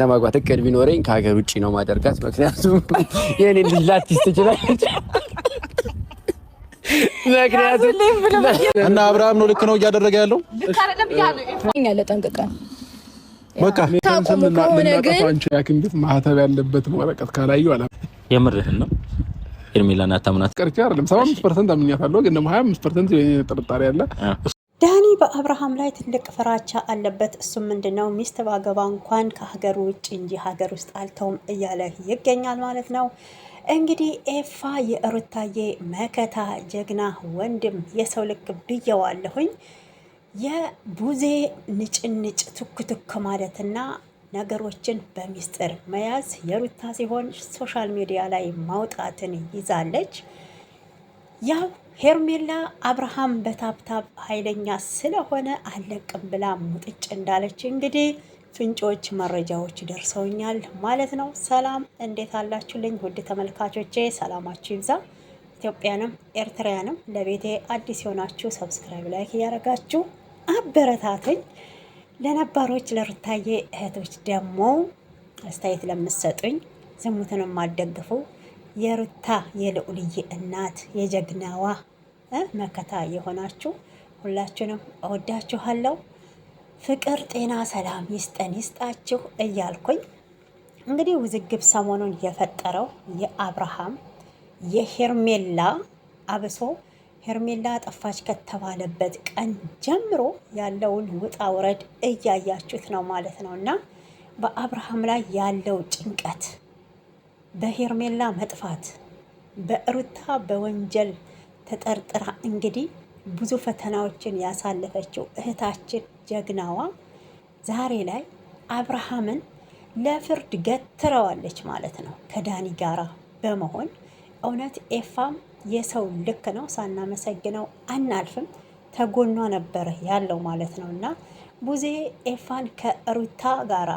ለማግባት እቅድ ቢኖረኝ ከሀገር ውጪ ነው ማደርጋት። ምክንያቱም የኔ ልጅ ላትይዝ ትችላለች። ምክንያቱም እና አብርሃም ነው ልክ ነው እያደረገ ያለው ልክ አይደለም እያለ ያለ ጠንቅቃ በቃ አንቺ ያክንት ማህተብ ያለበት ወረቀት ካላዩ አላ የምርህን ነው ሄርሜላና ታምናት ቀርቻ አይደለም 75% አምኛታለሁ፣ ግን ደግሞ 25% የኔ ጥርጣሬ አለ። ዳኒ በአብርሃም ላይ ትልቅ ፍራቻ አለበት። እሱም ምንድነው ሚስት ባገባ እንኳን ከሀገር ውጭ እንጂ ሀገር ውስጥ አልተውም እያለ ይገኛል ማለት ነው። እንግዲህ ኤፋ የሩታዬ መከታ ጀግና ወንድም የሰው ልክ ብየዋለሁኝ። የቡዜ ንጭንጭ ቱክቱክ ማለትና ነገሮችን በሚስጥር መያዝ የሩታ ሲሆን ሶሻል ሚዲያ ላይ ማውጣትን ይዛለች። ያው ሄርሜላ አብርሃም በታብታብ ኃይለኛ ስለሆነ አለቅም ብላ ሙጥጭ እንዳለች እንግዲህ ፍንጮች መረጃዎች ደርሰውኛል ማለት ነው። ሰላም እንዴት አላችሁልኝ ውድ ተመልካቾቼ? ሰላማችሁ ይብዛ። ኢትዮጵያንም ኤርትራያንም ለቤቴ አዲስ የሆናችሁ ሰብስክራይብ፣ ላይክ እያደረጋችሁ አበረታቱኝ። ለነባሮች ለሩታዬ እህቶች ደግሞ አስተያየት ለምትሰጡኝ ዝሙትንም አልደግፉ የሩታ የልዑልዬ እናት የጀግናዋ መከታ የሆናችሁ ሁላችሁንም እወዳችኋለሁ። ፍቅር፣ ጤና፣ ሰላም ይስጠን ይስጣችሁ እያልኩኝ እንግዲህ ውዝግብ ሰሞኑን የፈጠረው የአብርሃም የሄርሜላ አብሶ ሄርሜላ ጠፋች ከተባለበት ቀን ጀምሮ ያለውን ውጣ ውረድ እያያችሁት ነው ማለት ነው። እና በአብርሃም ላይ ያለው ጭንቀት፣ በሄርሜላ መጥፋት፣ በሩታ በወንጀል ተጠርጥራ እንግዲህ ብዙ ፈተናዎችን ያሳለፈችው እህታችን ጀግናዋ ዛሬ ላይ አብርሃምን ለፍርድ ገትረዋለች ማለት ነው ከዳኒ ጋራ በመሆን እውነት ኤፋም የሰው ልክ ነው፣ ሳናመሰግነው አናልፍም። ተጎኗ ነበረ ያለው ማለት ነው። እና ቡዜ ኤፋን ከሩታ ጋራ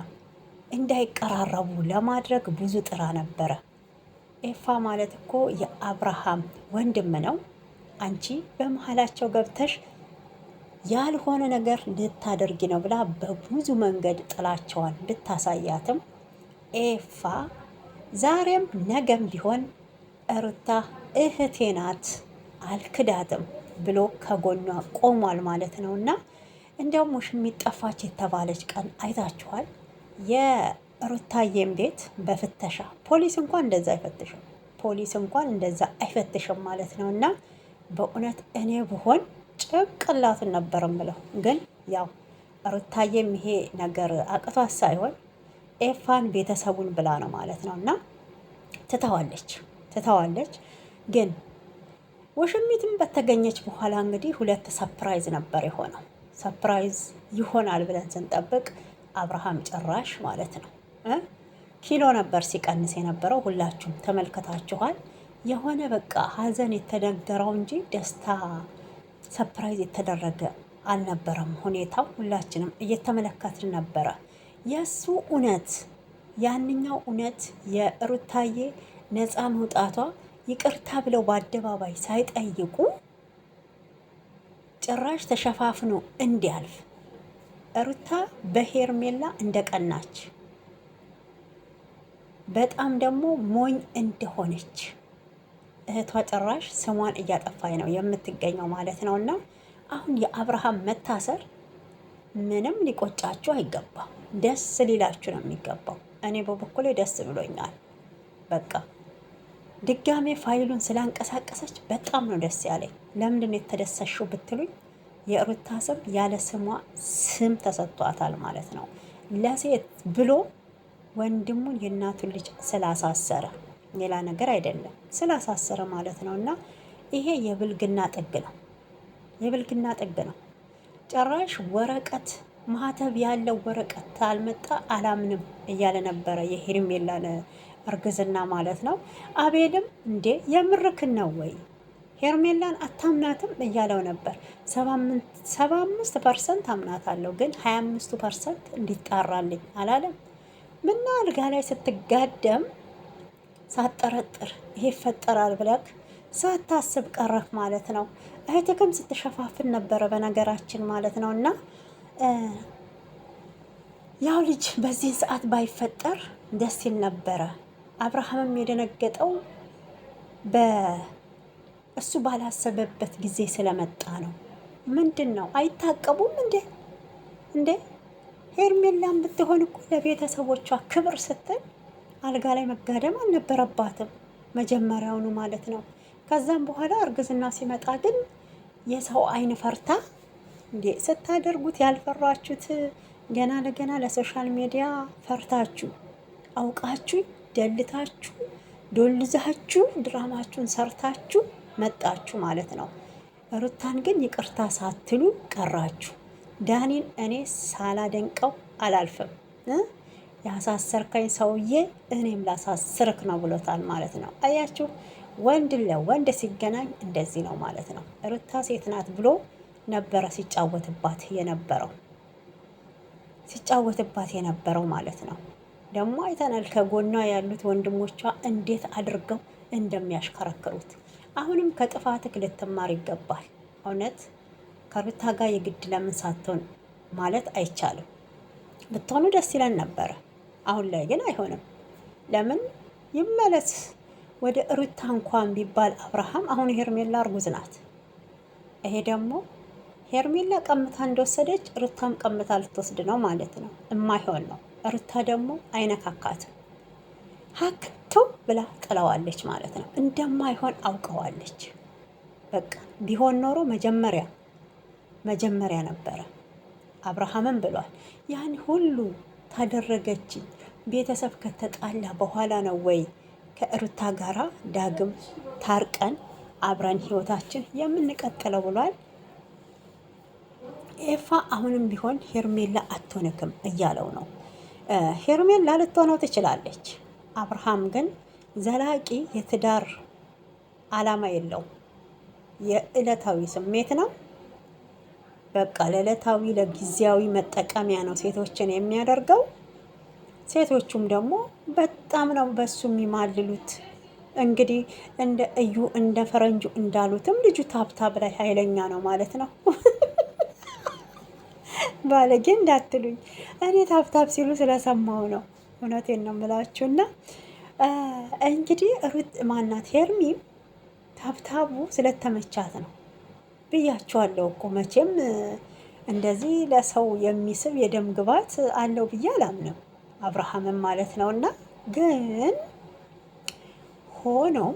እንዳይቀራረቡ ለማድረግ ብዙ ጥራ ነበረ። ኤፋ ማለት እኮ የአብርሃም ወንድም ነው። አንቺ በመሀላቸው ገብተሽ ያልሆነ ነገር ልታደርጊ ነው ብላ በብዙ መንገድ ጥላቸዋን ብታሳያትም ኤፋ ዛሬም ነገም ቢሆን ሩታ እህቴ ናት አልክዳትም ብሎ ከጎኗ ቆሟል ማለት ነው። እና እንዲያውም ውሽሚት ጠፋች የተባለች ቀን አይታችኋል። የሩታዬም ቤት በፍተሻ ፖሊስ እንኳን እንደዛ አይፈትሽም፣ ፖሊስ እንኳን እንደዛ አይፈትሽም ማለት ነው። እና በእውነት እኔ ብሆን ጭንቅላቱን ነበር ምለው። ግን ያው ሩታዬም ይሄ ነገር አቅቷት ሳይሆን ኤፋን ቤተሰቡን ብላ ነው ማለት ነው። እና ትተዋለች። ግን ውሽሚትም በተገኘች በኋላ እንግዲህ ሁለት ሰፕራይዝ ነበር የሆነው። ሰፕራይዝ ይሆናል ብለን ስንጠብቅ አብርሃም ጭራሽ ማለት ነው ኪሎ ነበር ሲቀንስ የነበረው። ሁላችሁም ተመልከታችኋል። የሆነ በቃ ሀዘን የተነገረው እንጂ ደስታ ሰፕራይዝ የተደረገ አልነበረም ሁኔታው። ሁላችንም እየተመለከትን ነበረ። የእሱ እውነት ያንኛው እውነት የሩታዬ ነፃ መውጣቷ ይቅርታ ብለው በአደባባይ ሳይጠይቁ ጭራሽ ተሸፋፍኖ እንዲያልፍ ሩታ በሄርሜላ እንደቀናች በጣም ደግሞ ሞኝ እንደሆነች እህቷ ጭራሽ ስሟን እያጠፋኝ ነው የምትገኘው ማለት ነው። እና አሁን የአብርሃም መታሰር ምንም ሊቆጫችሁ አይገባም፣ ደስ ሊላችሁ ነው የሚገባው። እኔ በበኩሌ ደስ ብሎኛል። በቃ ድጋሜ ፋይሉን ስላንቀሳቀሰች በጣም ነው ደስ ያለኝ። ለምንድን ነው የተደሰሽው ብትሉኝ የሩታ ስም ያለ ስሟ ስም ተሰጥቷታል ማለት ነው። ለሴት ብሎ ወንድሙን የእናቱን ልጅ ስላሳሰረ ሌላ ነገር አይደለም፣ ስላሳሰረ ማለት ነው። እና ይሄ የብልግና ጥግ ነው፣ የብልግና ጥግ ነው። ጭራሽ ወረቀት ማህተብ ያለው ወረቀት ታልመጣ አላምንም እያለ ነበረ የሄርሜላን እርግዝና ማለት ነው። አቤልም እንዴ የምርክን ነው ወይ ሄርሜላን አታምናትም እያለው ነበር። 75% አምናታለሁ ግን 25% እንዲጣራልኝ አላለም። ምና አልጋ ላይ ስትጋደም ሳትጠረጥር ይሄ ይፈጠራል ብለክ ሳታስብ ቀረፍ ማለት ነው። እህትክም ስትሸፋፍን ነበረ በነገራችን ማለት ነው። እና ያው ልጅ በዚህ ሰዓት ባይፈጠር ደስ ይል ነበረ። አብርሃምም የደነገጠው በእሱ ባላሰበበት ጊዜ ስለመጣ ነው። ምንድን ነው አይታቀቡም እንዴ? ሄርሜላም ብትሆን እኮ ለቤተሰቦቿ ክብር ስትል አልጋ ላይ መጋደም አልነበረባትም መጀመሪያውኑ ማለት ነው። ከዛም በኋላ እርግዝና ሲመጣ ግን የሰው አይን ፈርታ እንዴ ስታደርጉት ያልፈራችሁት ገና ለገና ለሶሻል ሚዲያ ፈርታችሁ አውቃችሁ ደልታችሁ ዶልዛችሁ ድራማችሁን ሰርታችሁ መጣችሁ ማለት ነው። ሩታን ግን ይቅርታ ሳትሉ ቀራችሁ። ዳኒን እኔ ሳላደንቀው አላልፍም። ያሳሰርከኝ ሰውዬ እኔም ላሳስርክ ነው ብሎታል ማለት ነው። አያችሁ ወንድ ለወንድ ሲገናኝ እንደዚህ ነው ማለት ነው። ሩታ ሴት ናት ብሎ ነበረ ሲጫወትባት የነበረው ማለት ነው። ደግሞ አይተናል ከጎኗ ያሉት ወንድሞቿ እንዴት አድርገው እንደሚያሽከረክሩት። አሁንም ከጥፋትክ ልትማር ይገባል። እውነት ከሩታ ጋር የግድ ለምን ሳትሆን ማለት አይቻልም። ብትሆኑ ደስ ይለን ነበረ። አሁን ላይ ግን አይሆንም። ለምን ይመለስ ወደ ሩታ እንኳን ቢባል አብርሃም አሁን ሄርሜላ እርጉዝ ናት። ይሄ ደግሞ ሄርሜላ ቀምታ እንደወሰደች ሩታም ቀምታ ልትወስድ ነው ማለት ነው። የማይሆን ነው። ሩታ ደግሞ አይነካካትም። ሀክቶ ብላ ጥለዋለች ማለት ነው። እንደማይሆን አውቀዋለች። በቃ ቢሆን ኖሮ መጀመሪያ ነበረ። አብርሃምም ብሏል ያን ሁሉ ታደረገች ቤተሰብ ከተጣላ በኋላ ነው ወይ ከሩታ ጋራ ዳግም ታርቀን አብረን ህይወታችን የምንቀጥለው ብሏል። ኤፋ አሁንም ቢሆን ሄርሜላ አትሆንክም እያለው ነው። ሄርሜላ ልትሆነው ትችላለች። አብርሃም ግን ዘላቂ የትዳር አላማ የለውም። የዕለታዊ ስሜት ነው። በቃ ለዕለታዊ ለጊዜያዊ መጠቀሚያ ነው ሴቶችን የሚያደርገው። ሴቶቹም ደግሞ በጣም ነው በሱ የሚማልሉት። እንግዲህ እንደ እዩ እንደ ፈረንጁ እንዳሉትም ልጁ ታብታብ ላይ ኃይለኛ ነው ማለት ነው። ባለጌ እንዳትሉኝ፣ እኔ ታብታብ ሲሉ ስለሰማው ነው። እውነቴን ነው የምላችሁና እንግዲህ ሩት ማናት ሄርሚም ታብታቡ ስለተመቻት ነው ብያቸዋለሁ እኮ። መቼም እንደዚህ ለሰው የሚስብ የደም ግባት አለው ብዬ አላምንም አብርሃምም ማለት ነውና፣ ግን ሆኖም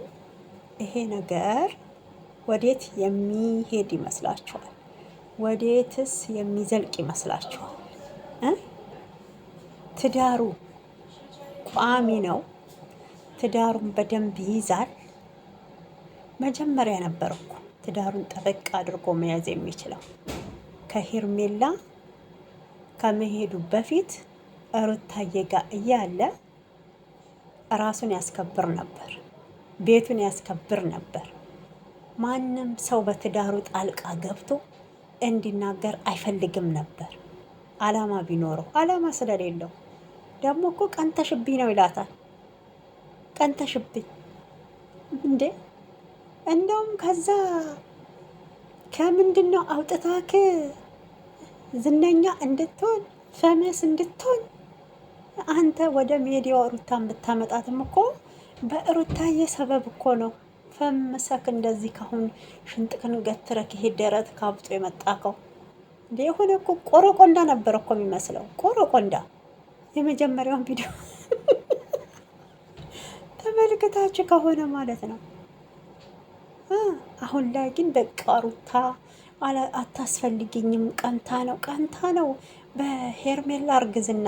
ይሄ ነገር ወዴት የሚሄድ ይመስላችኋል? ወዴትስ የሚዘልቅ ይመስላችኋል? ትዳሩ ቋሚ ነው? ትዳሩን በደንብ ይይዛል? መጀመሪያ ነበር እኮ ትዳሩን ጠበቅ አድርጎ መያዝ የሚችለው። ከሄርሜላ ከመሄዱ በፊት ሩታዬ ጋር እያለ ራሱን ያስከብር ነበር፣ ቤቱን ያስከብር ነበር። ማንም ሰው በትዳሩ ጣልቃ ገብቶ እንዲናገር አይፈልግም ነበር። አላማ ቢኖረው፣ አላማ ስለሌለው ደግሞ እኮ ቀንተሽብኝ ነው ይላታል። ቀንተሽብኝ እንዴ! እንደውም ከዛ ከምንድን ነው አውጥታክ ዝነኛ እንድትሆን ፈመስ እንድትሆን አንተ ወደ ሚዲያው ሩታን ብታመጣትም እኮ በሩታዬ ሰበብ እኮ ነው ፈመሰክ እንደዚህ። ካሁን ሽንጥክን ገትረክ ይሄ ደረት ካብጦ የመጣከው እንዴ! የሆነ እኮ ቆረቆንዳ ነበር እኮ የሚመስለው። ቆረቆንዳ የመጀመሪያውን ቪዲዮ ተመልክታችሁ ከሆነ ማለት ነው። አሁን ላይ ግን በቃ ሩታ አታስፈልግኝም። ቀንታ ነው በሄርሜላ እርግዝና።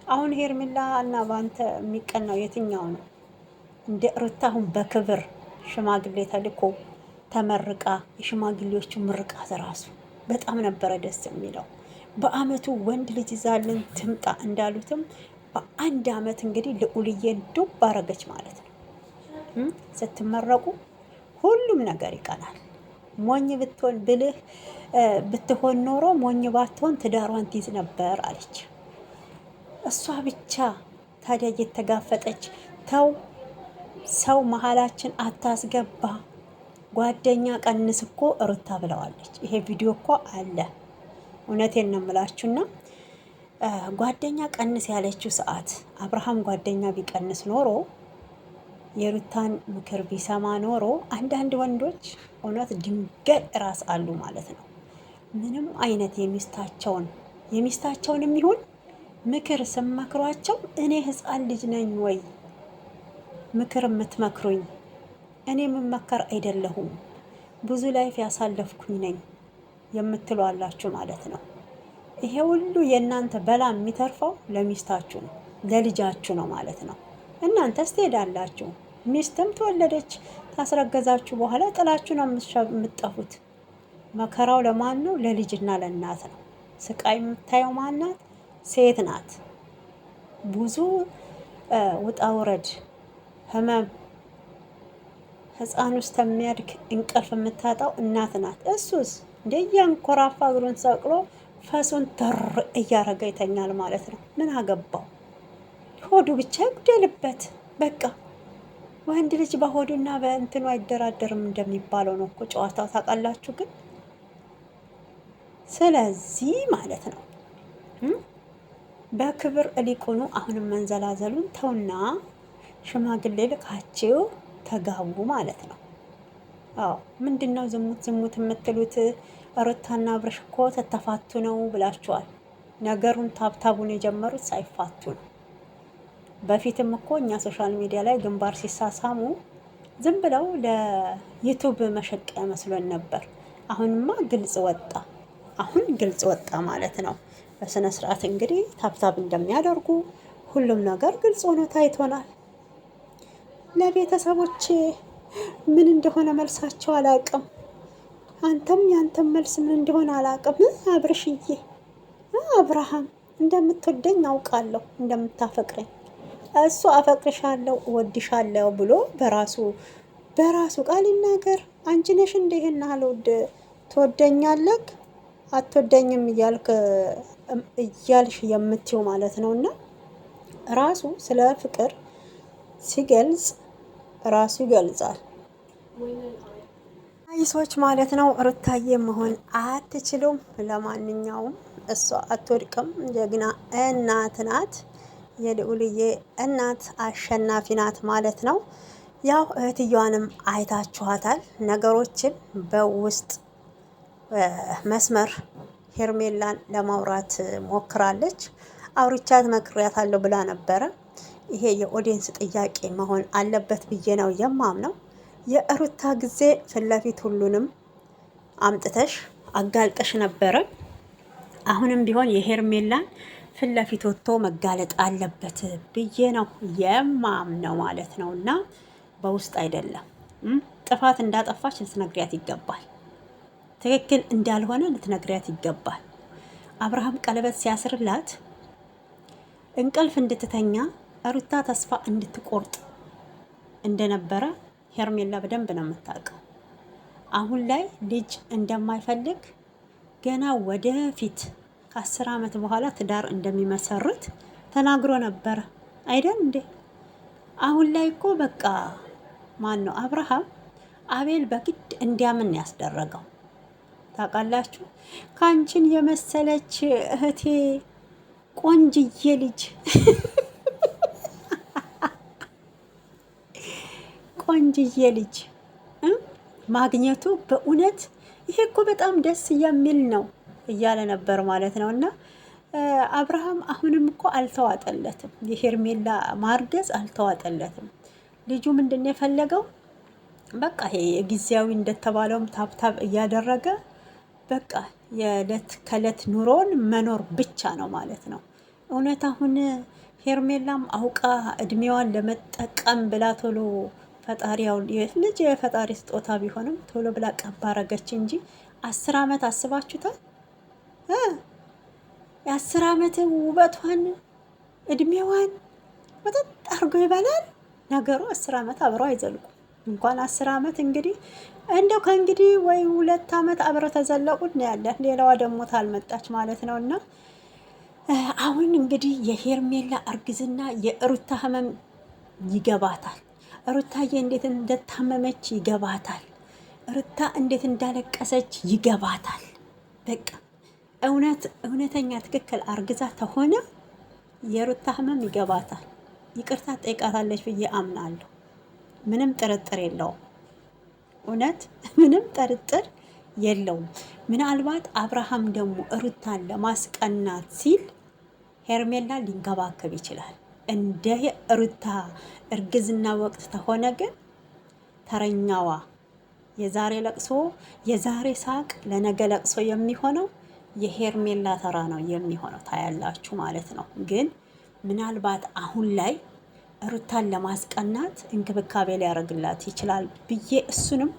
አሁን ሄርሜላ እና በአንተ የሚቀናው የትኛው ነው? እንደ ሩታ አሁን በክብር ሽማግሌ ተልኮ ተመርቃ፣ የሽማግሌዎቹ ምርቃት ራሱ በጣም ነበረ ደስ የሚለው። በአመቱ ወንድ ልጅ ይዛልን ትምጣ እንዳሉትም በአንድ አመት እንግዲህ ልዑልዬን ዱብ አረገች ማለት ነው። ስትመረቁ ሁሉም ነገር ይቀናል። ሞኝ ብትሆን ብልህ ብትሆን ኖሮ ሞኝ ባትሆን ትዳሯን ትይዝ ነበር አለች። እሷ ብቻ ታዲያ እየተጋፈጠች ተው ሰው መሀላችን አታስገባ፣ ጓደኛ ቀንስ እኮ ሩታ ብለዋለች። ይሄ ቪዲዮ እኮ አለ። እውነቴን ነው የምላችሁና ጓደኛ ቀንስ ያለችው ሰዓት አብርሃም ጓደኛ ቢቀንስ ኖሮ የሩታን ምክር ቢሰማ ኖሮ አንዳንድ ወንዶች እውነት ድንገት ራስ አሉ ማለት ነው። ምንም አይነት የሚስታቸውን የሚሆን ምክር ስመክሯቸው እኔ ህፃን ልጅ ነኝ ወይ ምክር የምትመክሩኝ? እኔ የምመከር አይደለሁም ብዙ ላይፍ ያሳለፍኩኝ ነኝ የምትሉ አላችሁ ማለት ነው። ይሄ ሁሉ የእናንተ በላ የሚተርፈው ለሚስታችሁ ነው፣ ለልጃችሁ ነው ማለት ነው። እናንተስ ትሄዳላችሁ፣ ሚስትም ተወለደች ታስረገዛችሁ በኋላ ጥላችሁ ነው የምትጠፉት። መከራው ለማን ነው? ለልጅና ለእናት ነው። ስቃይ የምታየው ማናት? ሴት ናት። ብዙ ውጣ ውረድ፣ ህመም፣ ህፃን ውስጥ የሚያድግ እንቅልፍ የምታጣው እናት ናት። እሱስ እንደያንኮራፋ እግሩን ሰቅሎ ፈሱን ተር እያረገ ይተኛል ማለት ነው። ምን አገባው? ሆዱ ብቻ ይጉደልበት በቃ። ወንድ ልጅ በሆዱና በእንትኑ አይደራደርም እንደሚባለው ነው እኮ ጨዋታው። ታውቃላችሁ ግን ስለዚህ ማለት ነው በክብር እሊቁኑ አሁንም መንዘላዘሉን ተውና ሽማግሌ ልካችሁ ተጋቡ ማለት ነው። አዎ ምንድነው ዝሙት የምትሉት? ሩታና አብርሽ እኮ ተተፋቱ ነው ብላችኋል። ነገሩን ታብታቡን የጀመሩት ሳይፋቱ ነው። በፊትም እኮ እኛ ሶሻል ሚዲያ ላይ ግንባር ሲሳሳሙ ዝም ብለው ለዩቱብ መሸቀያ መስሎን ነበር። አሁንማ ግልጽ ወጣ። አሁን ግልጽ ወጣ ማለት ነው። በስነ ስርዓት እንግዲህ ታብታብ እንደሚያደርጉ ሁሉም ነገር ግልጽ ሆኖ ታይቶናል። ለቤተሰቦች ምን እንደሆነ መልሳቸው አላቅም። አንተም ያንተም መልስ ምን እንደሆነ አላቅም። አብርሽዬ አብርሃም እንደምትወደኝ አውቃለሁ፣ እንደምታፈቅረኝ እሱ አፈቅርሻለሁ እወድሻለሁ ብሎ በራሱ ቃል ይናገር። አንቺ ነሽ እንደ ይሄን አልወድ ትወደኛለህ አትወደኝም እያልሽ የምትይው ማለት ነው። እና ራሱ ስለ ፍቅር ሲገልጽ ራሱ ይገልጻል። አይሶች ማለት ነው። ሩታዬ መሆን አትችሉም። ለማንኛውም እሷ አትወድቅም፣ ጀግና እናት ናት። የልዑልዬ እናት አሸናፊ ናት ማለት ነው። ያው እህትየዋንም አይታችኋታል። ነገሮችን በውስጥ መስመር ሄርሜላን ለማውራት ሞክራለች። አውርቻት መክሪያታለሁ ብላ ነበረ። ይሄ የኦዲየንስ ጥያቄ መሆን አለበት ብዬ ነው የማምነው። የሩታ ጊዜ ፊት ለፊት ሁሉንም አምጥተሽ አጋልጠሽ ነበረ። አሁንም ቢሆን የሄርሜላን ፊት ለፊት ወጥቶ መጋለጥ አለበት ብዬ ነው የማምነው ማለት ነው። እና በውስጥ አይደለም። ጥፋት እንዳጠፋች ልትነግሪያት ይገባል። ትክክል እንዳልሆነ ልትነግሪያት ይገባል። አብርሃም ቀለበት ሲያስርላት እንቅልፍ እንድትተኛ ሩታ ተስፋ እንድትቆርጥ እንደነበረ ሄርሜላ በደንብ ነው የምታውቀው። አሁን ላይ ልጅ እንደማይፈልግ ገና ወደፊት ከ10 ዓመት በኋላ ትዳር እንደሚመሰርት ተናግሮ ነበረ አይደል እንዴ? አሁን ላይ እኮ በቃ ማን ነው አብርሃም አቤል በግድ እንዲያምን ያስደረገው ታውቃላችሁ። ካንቺን የመሰለች እህቴ ቆንጅዬ ልጅ ቆንጅዬ ልጅ ማግኘቱ በእውነት ይሄ እኮ በጣም ደስ የሚል ነው እያለ ነበር ማለት ነው። እና አብርሃም አሁንም እኮ አልተዋጠለትም። የሄርሜላ ማርገዝ አልተዋጠለትም። ልጁ ምንድን ነው የፈለገው? በቃ ይሄ የጊዜያዊ እንደተባለውም ታብታብ እያደረገ በቃ የዕለት ከዕለት ኑሮን መኖር ብቻ ነው ማለት ነው። እውነት አሁን ሄርሜላም አውቃ እድሜዋን ለመጠቀም ብላ ቶሎ ፈጣሪያው ልጅ የፈጣሪ ስጦታ ቢሆንም ቶሎ ብላ ቀባረገች እንጂ 10 ዓመት አስባችሁታል? የ10 ዓመት ውበቷን እድሜዋን መጠጥ አርጎ ይበላል ነገሩ። 10 ዓመት አብረው አይዘልቁ። እንኳን 10 ዓመት እንግዲህ እንደው ከእንግዲህ ወይ 2 ዓመት አብረው ተዘለቁት ነው ያለ። ሌላዋ ደግሞ ታልመጣች ማለት ነው። እና አሁን እንግዲህ የሄርሜላ እርግዝና የሩታ ህመም ይገባታል። ሩታዬ እንዴት እንደታመመች ይገባታል። ሩታ እንዴት እንዳለቀሰች ይገባታል። በቃ እውነተኛ ትክክል አርግዛ ተሆነ የሩታ ህመም ይገባታል። ይቅርታ ጠይቃታለች ብዬ አምናለሁ። ምንም ጥርጥር የለውም። እውነት ምንም ጥርጥር የለውም። ምናልባት አብርሃም ደግሞ ሩታን ለማስቀናት ሲል ሄርሜላ ሊንከባከብ ይችላል። እንደ ሩታ እርግዝና ወቅት ተሆነ ግን ተረኛዋ የዛሬ ለቅሶ የዛሬ ሳቅ ለነገ ለቅሶ የሚሆነው የሄርሜላ ተራ ነው የሚሆነው። ታያላችሁ ማለት ነው። ግን ምናልባት አሁን ላይ ሩታን ለማስቀናት እንክብካቤ ሊያደርግላት ይችላል ብዬ እሱንም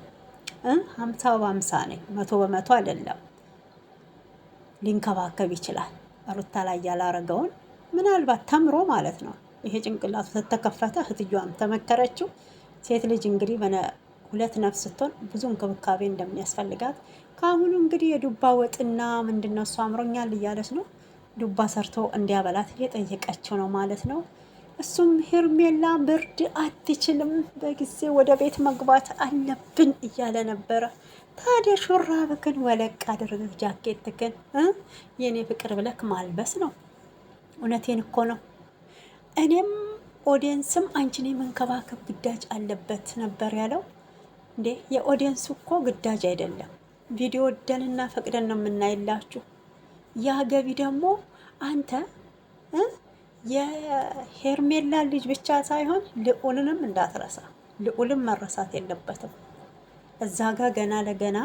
50/50 ነኝ፣ 100% አይደለም። ሊንከባከብ ይችላል ሩታ ላይ ያላረገውን ምናልባት ተምሮ ማለት ነው። ይሄ ጭንቅላቱ ተተከፈተ እህትየዋም ተመከረችው። ሴት ልጅ እንግዲህ ሁለት ነፍስ ስትሆን ብዙ እንክብካቤ እንደሚያስፈልጋት ከአሁኑ እንግዲህ የዱባ ወጥና ምንድነው እሱ አምሮኛል እያለች ነው። ዱባ ሰርቶ እንዲያበላት እየጠየቀችው ነው ማለት ነው። እሱም ሄርሜላ ብርድ አትችልም፣ በጊዜ ወደ ቤት መግባት አለብን እያለ ነበረ። ታዲያ ሹራብክን ወለቅ አድርገህ ጃኬትክን የኔ ፍቅር ብለክ ማልበስ ነው። እውነቴን እኮ ነው። እኔም ኦዲየንስም አንቺን የመንከባከብ ግዳጅ አለበት ነበር ያለው። እንዴ የኦዲየንስ እኮ ግዳጅ አይደለም። ቪዲዮ ወደንና ፈቅደን ነው የምናይላችሁ። ያ ገቢ ደግሞ አንተ የሄርሜላ ልጅ ብቻ ሳይሆን ልዑልንም እንዳትረሳ። ልዑልም መረሳት የለበትም። እዛ ጋ ገና ለገና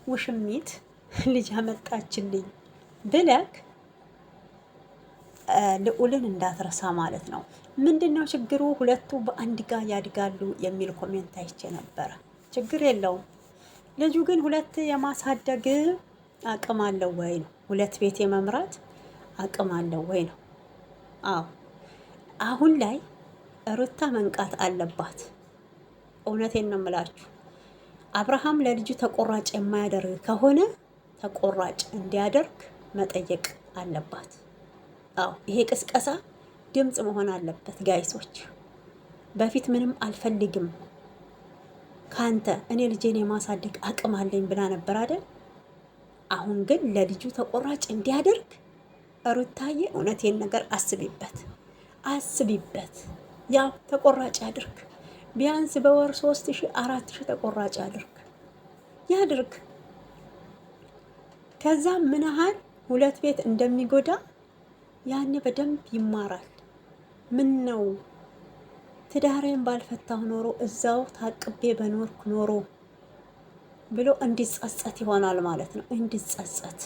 ውሽሚት ልጅ አመጣችልኝ ብለክ ልዑልን እንዳትረሳ ማለት ነው። ምንድነው ችግሩ? ሁለቱ በአንድ ጋር ያድጋሉ የሚል ኮሜንት አይቼ ነበረ። ችግር የለውም። ልጁ ግን ሁለት የማሳደግ አቅም አለው ወይ ነው። ሁለት ቤት የመምራት አቅም አለው ወይ ነው። አዎ አሁን ላይ ሩታ መንቃት አለባት። እውነቴን ነው የምላችሁ። አብርሃም ለልጁ ተቆራጭ የማያደርግ ከሆነ ተቆራጭ እንዲያደርግ መጠየቅ አለባት። አዎ ይሄ ቅስቀሳ ድምፅ መሆን አለበት ጋይሶች። በፊት ምንም አልፈልግም ካንተ እኔ ልጄን የማሳደግ አቅም አለኝ ብላ ነበር አይደል? አሁን ግን ለልጁ ተቆራጭ እንዲያደርግ ሩታዬ እውነቴን ነገር አስቢበት። ያው ተቆራጭ ያድርግ። ቢያንስ በወር 3000 4000 ተቆራጭ ያድርግ። ከዛ ምን ያህል ሁለት ቤት እንደሚጎዳ ያኔ በደንብ ይማራል። ምን ነው ትዳሬን ባልፈታሁ ኖሮ እዛው ታቅቤ በኖርኩ ኖሮ ብሎ እንዲጸጸት ይሆናል ማለት ነው። እንዲጸጸት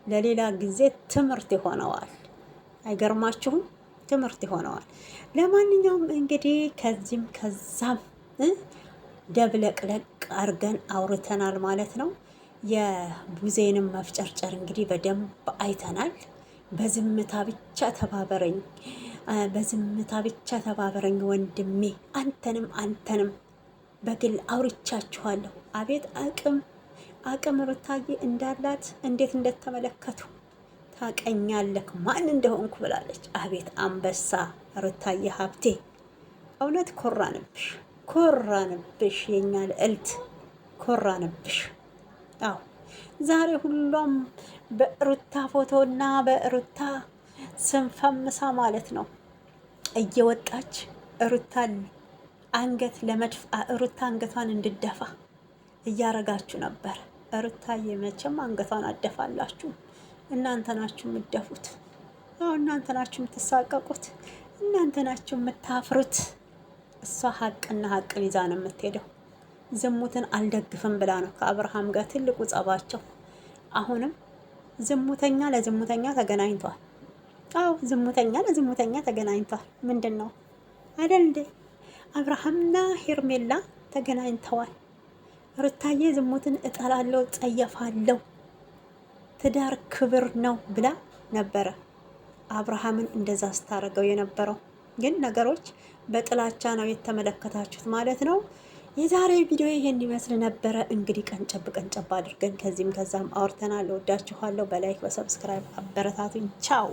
ለሌላ ጊዜ ትምህርት ይሆነዋል። አይገርማችሁም? ትምህርት ይሆነዋል። ለማንኛውም እንግዲህ ከዚህም ከዛም ደብለቅለቅ አርገን አውርተናል ማለት ነው። የቡዜንም መፍጨርጨር እንግዲህ በደንብ አይተናል። በዝምታ ብቻ ተባበረኝ ወንድሜ፣ አንተንም በግል አውርቻችኋለሁ። አቤት አቅም ሩታዬ እንዳላት እንዴት እንደተመለከቱ ታቀኛለክ ማን እንደሆንኩ ብላለች። አቤት አንበሳ ሩታዬ ሀብቴ፣ እውነት ኮራንብሽ የኛ ልዕልት ኮራንብሽ። አዎ ዛሬ ሁሏም በሩታ ፎቶና በሩታ ስንፈምሳ ማለት ነው እየወጣች ሩታ አንገቷን እንድደፋ እያረጋችሁ ነበር። ሩታዬ መቼም አንገቷን አደፋላችሁ። እናንተ ናችሁ የምትደፉት። አዎ እናንተ ናችሁ የምትሳቀቁት። እናንተ ናችሁ የምታፍሩት። እሷ ሀቅን ይዛ ነው የምትሄደው። ዝሙትን አልደግፍም ብላ ነው ከአብርሃም ጋር ትልቁ ጸባቸው። አሁንም ዝሙተኛ ለዝሙተኛ ተገናኝቷል። አዎ ዝሙተኛ ለዝሙተኛ ተገናኝቷል። ምንድን ነው አይደል እንዴ? አብርሃምና ሄርሜላ ተገናኝተዋል። ሩታዬ ዝሙትን እጠላለሁ፣ ጸየፋለሁ፣ ትዳር ክብር ነው ብላ ነበረ አብርሃምን እንደዛ ስታረገው የነበረው። ግን ነገሮች በጥላቻ ነው የተመለከታችሁት ማለት ነው። የዛሬ ቪዲዮ ይሄን ይመስል ነበረ። እንግዲህ ቀንጨብ አድርገን ከዚህም ከዛም አውርተናል። ወዳችኋለሁ። በላይክ በሰብስክራይብ አበረታቱኝ። ቻው